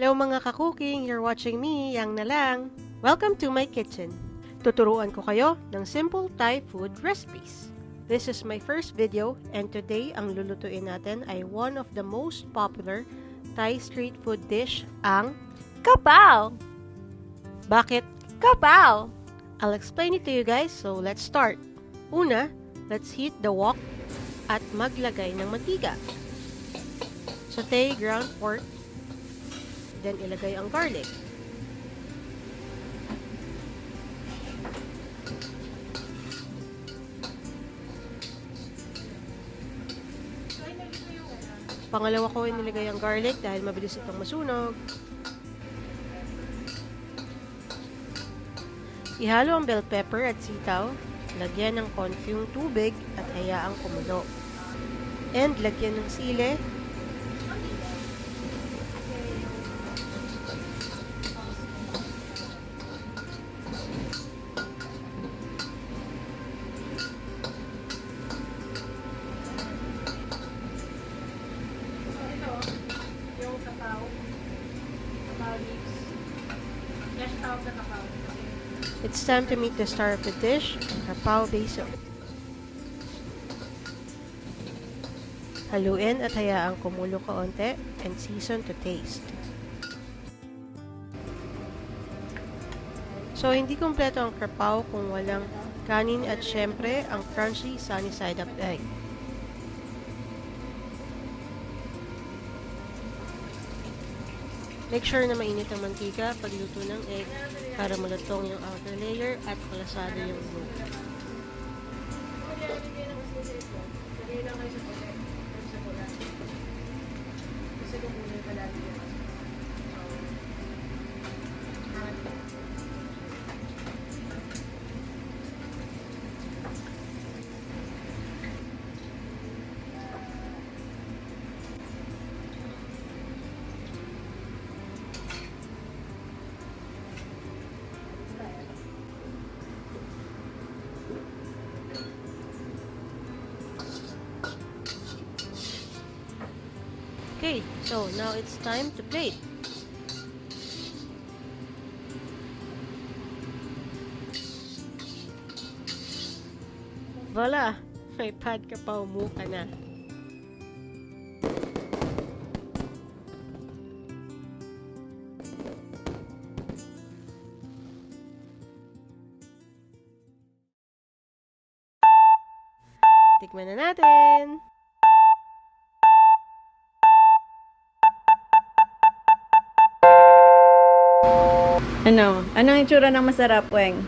Hello mga ka-cooking! You're watching me, Yang Nalang. Welcome to my kitchen. Tuturuan ko kayo ng simple Thai food recipes. This is my first video and today ang lulutuin natin ay one of the most popular Thai street food dish, ang Krapow! Bakit? Krapow! I'll explain it to you guys, so let's start. Una, let's heat the wok at maglagay ng mantika. Saute ground pork, then ilagay ang garlic. Pangalawa ko inilagay ang garlic dahil mabilis itong masunog. Ihalo ang bell pepper at sitaw, lagyan ng konting tubig at hayaang kumulo. And lagyan ng sili, It's time to meet the star of the dish, Krapow Basil. Haluin at hayaang kumulo kaunti and season to taste. So, hindi kumpleto ang krapow kung walang kanin at syempre ang crunchy sunny side up egg. Make sure na mainit ang mantika pagluto ng egg para malutong yung outer layer at malasado yung loob. Okay, so now it's time to plate. Voila! May pad Krapow muka na. Tikman na natin! Ano? Anong itsura ng masarap, Weng?